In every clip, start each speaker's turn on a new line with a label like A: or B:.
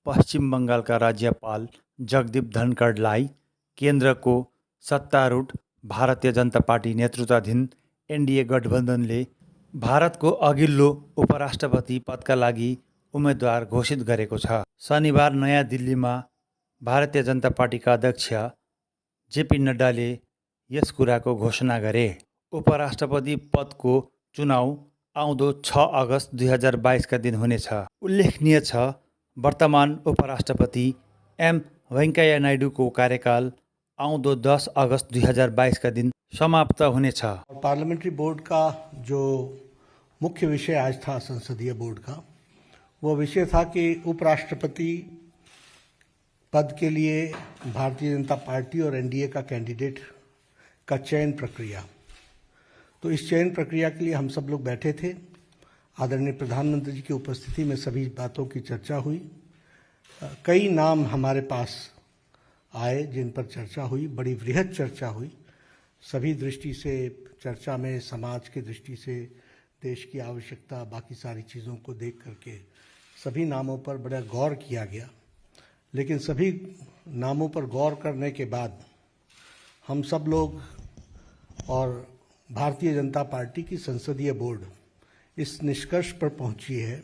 A: पश्चिम बङ्गालका राज्यपाल जगदीप धनखडलाई केन्द्रको सत्तारूढ भारतीय जनता पार्टी नेतृत्वाधीन एनडीए गठबन्धनले भारतको अघिल्लो उपराष्ट्रपति पदका लागि उम्मेदवार घोषित गरेको छ। शनिबार नयाँ दिल्लीमा भारतीय जनता पार्टीका अध्यक्ष जेपी नड्डाले यस कुराको घोषणा गरे। उपराष्ट्रपति पदको चुनाव आउँदो 6 अगस्त 2022 का दिन हुनेछ। उल्लेखनीय छ, वर्तमान उपराष्ट्रपति एम वेंकैया नायडूको कार्यकाल आउँदो 10 अगस्त 2022 का दिन समाप्त हुनेछ।
B: पार्लियामेंट्री बोर्ड का जो मुख्य विषय आज था संसदीय बोर्ड का, वो विषय था कि उपराष्ट्रपति पद के लिए भारतीय जनता पार्टी और एनडीए का कैंडिडेट का चयन प्रक्रिया। तो इस चयन प्रक्रिया के लिए हम सब लोग बैठे थे। आदरणीय प्रधानमंत्री जी की उपस्थिति में सभी बातों की चर्चा हुई। कई नाम हमारे पास आए जिन पर चर्चा हुई, बड़ी वृहद चर्चा हुई। सभी दृष्टि से चर्चा में समाज की दृष्टि से, देश की आवश्यकता, बाकी सारी चीज़ों को देख करके सभी नामों पर बड़ा गौर किया गया। लेकिन सभी नामों पर गौर करने के बाद हम सब लोग और भारतीय जनता पार्टी की संसदीय बोर्ड इस निष्कर्ष पर पहुंची है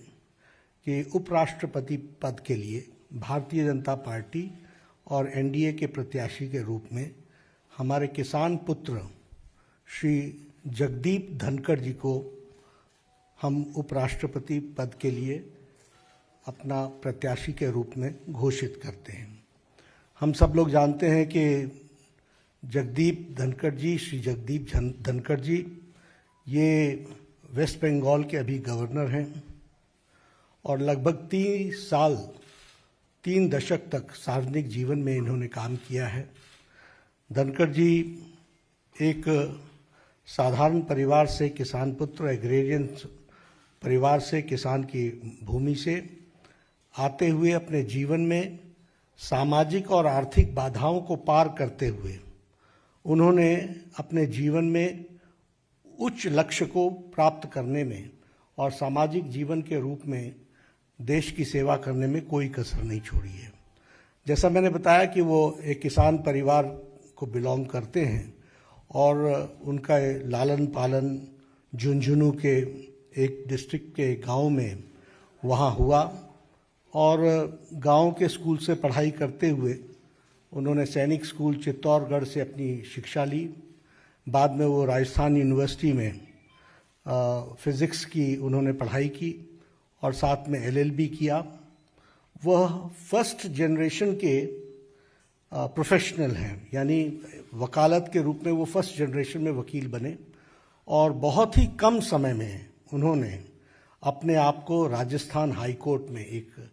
B: कि उपराष्ट्रपति पद के लिए भारतीय जनता पार्टी और एनडीए के प्रत्याशी के रूप में हमारे किसान पुत्र श्री जगदीप धनखड़ जी को हम उपराष्ट्रपति पद के लिए अपना प्रत्याशी के रूप में घोषित करते हैं। हम सब लोग जानते हैं कि जगदीप धनखड़ जी, श्री जगदीप धनखड़ जी, ये वेस्ट बंगाल के अभी गवर्नर हैं और लगभग 3 दशक तक सार्वजनिक जीवन में इन्होंने काम किया है। धनखड़ जी एक साधारण परिवार से, किसान पुत्र, एग्रेरियन परिवार से, किसान की भूमि से आते हुए अपने जीवन में सामाजिक और आर्थिक बाधाओं को पार करते हुए उन्होंने अपने जीवन में उच्च लक्ष्य को प्राप्त करने में और सामाजिक जीवन के रूप में देश की सेवा करने में कोई कसर नहीं छोड़ी है। जैसा मैंने बताया कि वो एक किसान परिवार को बिलोंग करते हैं और उनका लालन पालन झुंझुनू के एक डिस्ट्रिक्ट के गांव में वहाँ हुआ और गांव के स्कूल से पढ़ाई करते हुए उन्होंने सैनिक स्कूल चित्तौड़गढ़ से अपनी शिक्षा ली। बाद में वो राजस्थान यूनिवर्सिटी में फिज़िक्स की उन्होंने पढ़ाई की और साथ में एलएलबी किया। वह फर्स्ट जनरेशन के प्रोफेशनल हैं, यानी वकालत के रूप में वो फर्स्ट जनरेशन में वकील बने और बहुत ही कम समय में उन्होंने अपने आप को राजस्थान हाई कोर्ट में एक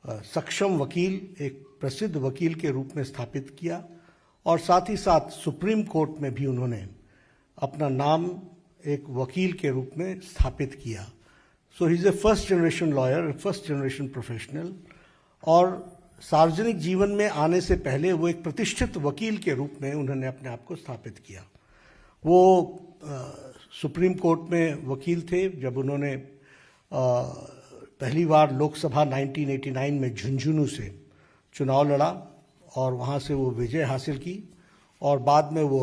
B: सक्षम वकील, एक प्रसिद्ध वकील के रूप में स्थापित किया और साथ ही साथ सुप्रीम कोर्ट में भी उन्होंने अपना नाम एक वकील के रूप में स्थापित किया। So he is a first generation lawyer, first generation professional. और सार्वजनिक जीवन में आने से पहले वो एक प्रतिष्ठित वकील के रूप में उन्होंने अपने आप को स्थापित किया। वो सुप्रीम कोर्ट में वकील थे जब उन्होंने पहली बार लोकसभा 1989 में झुंझुनू से चुनाव लड़ा और वहाँ से वो विजय हासिल की और बाद में वो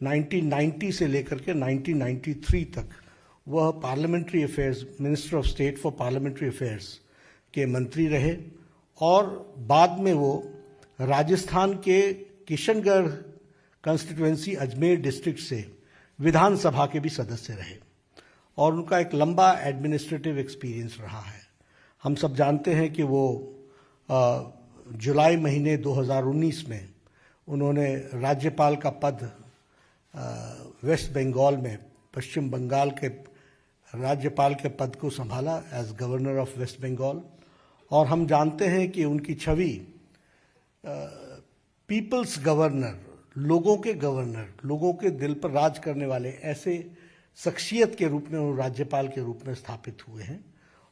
B: 1990 से लेकर के 1993 तक वह parliamentary affairs, minister of state for parliamentary affairs के मंत्री रहे और बाद में वो राजस्थान के किशनगढ़ कंस्टिट्यूएंसी अजमेर डिस्ट्रिक्ट से विधानसभा के भी सदस्य रहे और उनका एक लंबा एडमिनिस्ट्रेटिव एक्सपीरियंस रहा है। हम सब जानते हैं कि वो जुलाई महीने 2019 में उन्होंने राज्यपाल का पद वेस्ट बंगाल में, पश्चिम बंगाल के राज्यपाल के पद को संभाला as governor of West Bengal. और हम जानते हैं कि उनकी छवि पीपल्स गवर्नर, लोगों के गवर्नर, लोगों के दिल पर राज करने वाले ऐसे शख्सियत के रूप में वो राज्यपाल के रूप में स्थापित हुए हैं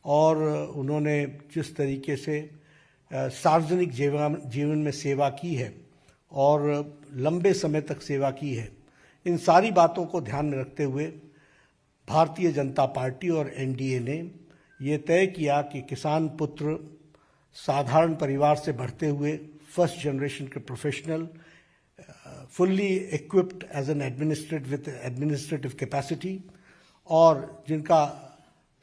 B: और उन्होंने जिस तरीके से सार्वजनिक जीवन में सेवा की है और लंबे समय तक सेवा की है, इन सारी बातों को ध्यान में रखते हुए भारतीय जनता पार्टी और एनडीए ने ये तय किया कि किसान पुत्र साधारण परिवार से बढ़ते हुए फर्स्ट जनरेशन के professional, fully equipped as an administrative capacity और जिनका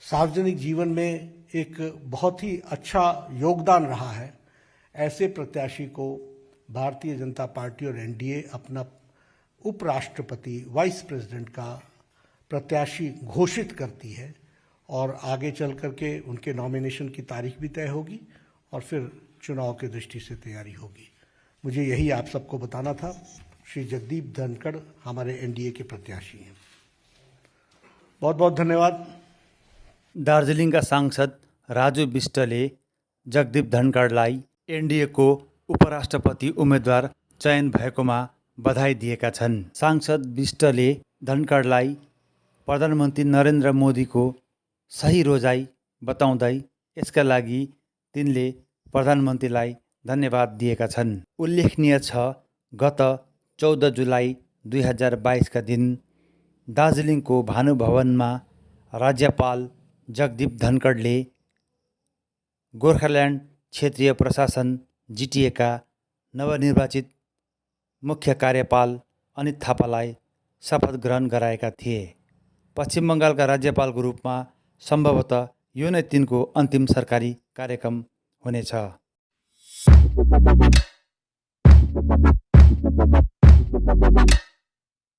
B: सार्वजनिक जीवन में एक बहुत ही अच्छा योगदान रहा है, ऐसे प्रत्याशी को भारतीय जनता पार्टी और एनडीए अपना उपराष्ट्रपति वाइस प्रेसिडेंट का प्रत्याशी घोषित करती है और आगे चल करके उनके नॉमिनेशन की तारीख भी तय होगी और फिर चुनाव की दृष्टि से तैयारी होगी। मुझे यही आप सबको बताना था। श्री जगदीप धनखड़ हमारे एनडीए के प्रत्याशी हैं। बहुत बहुत धन्यवाद।
A: दार्जिलिङका सांसद राजु विष्टले जगदीप धनखडलाई एनडीएको उपराष्ट्रपति उम्मेदवार चयन भएकोमा बधाई दिएका छन्। सांसद विष्टले धनखडलाई प्रधानमन्त्री नरेन्द्र मोदीको सही रोजाइ बताउँदै यसका लागि तिनले प्रधानमन्त्रीलाई धन्यवाद दिएका छन्। उल्लेखनीय छ, गत 14 जुलाई 2022 का दिन दार्जिलिङको भानुभवनमा राज्यपाल जगदीप धनखडले गोर्खाल्यान्ड क्षेत्रीय प्रशासन जीटीए का नवनिर्वाचित मुख्य कार्यपाल अनित थापालाई शपथ ग्रहण गराएका थिए। पश्चिम बङ्गालका राज्यपालको रूपमा सम्भवतः यो नै तिनको अन्तिम सरकारी कार्यक्रम हुनेछ।